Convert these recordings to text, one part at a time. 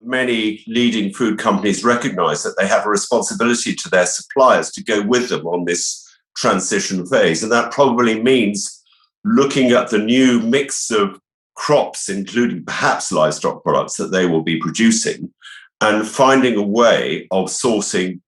many leading food companies recognize that they have a responsibility to their suppliers to go with them on this transition phase. And that probably means looking at the new mix of crops, including perhaps livestock products that they will be producing, and finding a way of sourcing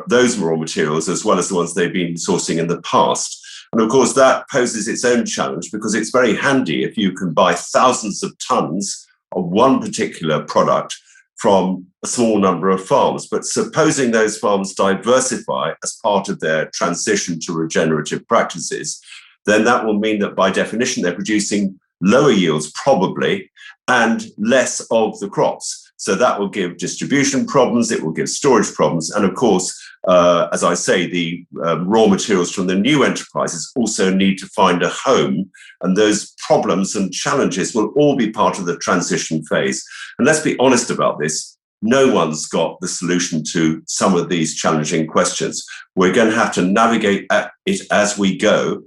those raw materials as well as the ones they've been sourcing in the past. And of course, that poses its own challenge because it's very handy if you can buy thousands of tons of one particular product from a small number of farms. But supposing those farms diversify as part of their transition to regenerative practices, then that will mean that by definition, they're producing lower yields probably and less of the crops. So that will give distribution problems, it will give storage problems. And of course, as I say, the raw materials from the new enterprises also need to find a home. And those problems and challenges will all be part of the transition phase. And let's be honest about this. No one's got the solution to some of these challenging questions. We're going to have to navigate it as we go.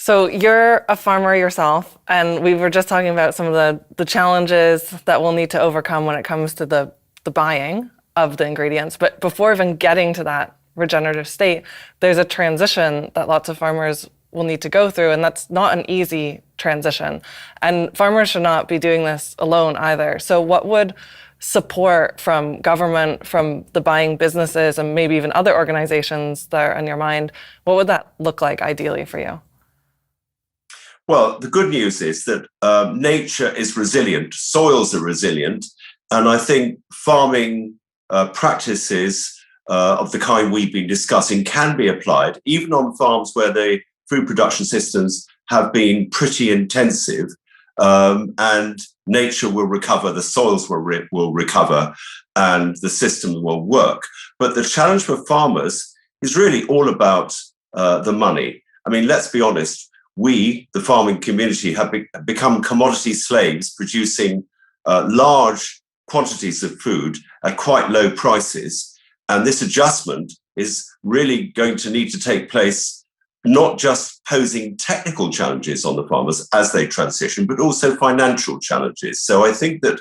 So you're a farmer yourself, and we were just talking about some of the challenges that we'll need to overcome when it comes to the buying of the ingredients. But before even getting to that regenerative state, there's a transition that lots of farmers will need to go through, and that's not an easy transition. And farmers should not be doing this alone either. So what would support from government, from the buying businesses, and maybe even other organizations that are on your mind, what would that look like ideally for you? Well, the good news is that nature is resilient, soils are resilient, and I think farming practices of the kind we've been discussing can be applied, even on farms where the food production systems have been pretty intensive, and nature will recover, the soils will recover, and the system will work. But the challenge for farmers is really all about the money. I mean, let's be honest. We, the farming community, have become commodity slaves, producing large quantities of food at quite low prices. And this adjustment is really going to need to take place, not just posing technical challenges on the farmers as they transition, but also financial challenges. So I think that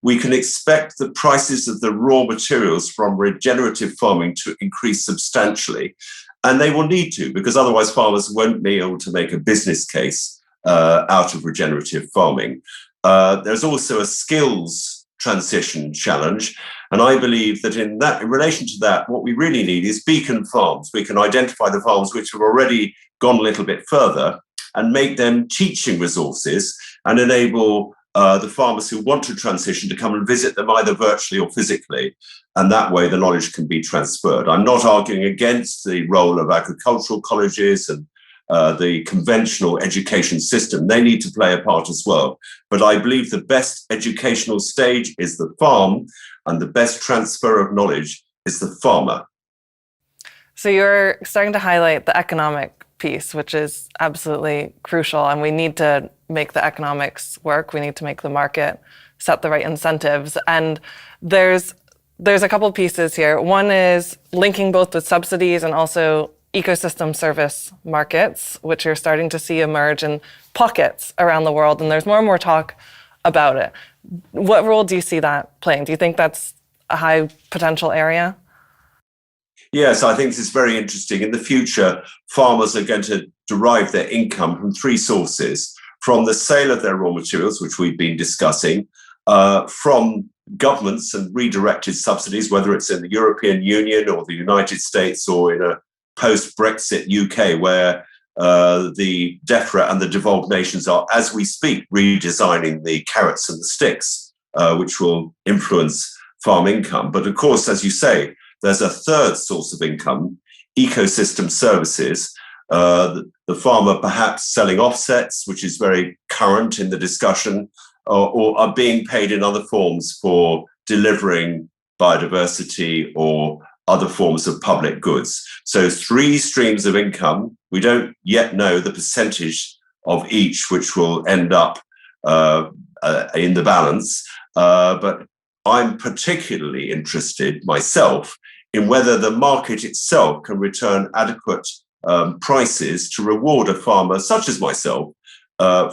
we can expect the prices of the raw materials from regenerative farming to increase substantially. And they will need to, because otherwise farmers won't be able to make a business case out of regenerative farming. There's also a skills transition challenge. And I believe that in relation to that, what we really need is beacon farms. We can identify the farms which have already gone a little bit further and make them teaching resources and enable the farmers who want to transition to come and visit them either virtually or physically. And that way the knowledge can be transferred. I'm not arguing against the role of agricultural colleges and the conventional education system. They need to play a part as well. But I believe the best educational stage is the farm, and the best transfer of knowledge is the farmer. So you're starting to highlight the economic piece, which is absolutely crucial. And we need to make the economics work. We need to make the market set the right incentives. And there's a couple pieces here. One is linking both with subsidies and also ecosystem service markets, which you're starting to see emerge in pockets around the world. And there's more and more talk about it. What role do you see that playing? Do you think that's a high potential area? Yes, I think this is very interesting. In the future, farmers are going to derive their income from three sources: from the sale of their raw materials, which we've been discussing, from governments and redirected subsidies, whether it's in the European Union or the United States or in a post-Brexit UK, where the DEFRA and the devolved nations are, as we speak, redesigning the carrots and the sticks, which will influence farm income. But of course, as you say, there's a third source of income, ecosystem services. The farmer perhaps selling offsets, which is very current in the discussion, or are being paid in other forms for delivering biodiversity or other forms of public goods. So three streams of income. We don't yet know the percentage of each which will end up in the balance. But I'm particularly interested myself in whether the market itself can return adequate prices to reward a farmer such as myself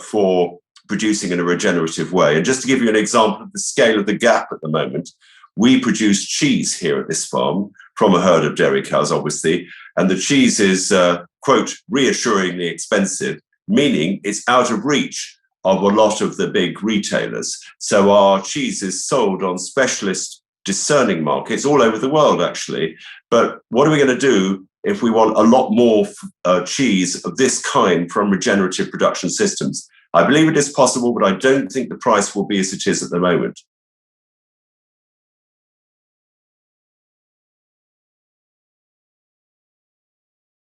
for producing in a regenerative way. And just to give you an example of the scale of the gap at the moment, we produce cheese here at this farm from a herd of dairy cows, obviously, and the cheese is, quote, reassuringly expensive, meaning it's out of reach of a lot of the big retailers. So our cheese is sold on specialist discerning markets all over the world, actually. But what are we going to do if we want a lot more cheese of this kind from regenerative production systems? I believe it is possible, but I don't think the price will be as it is at the moment.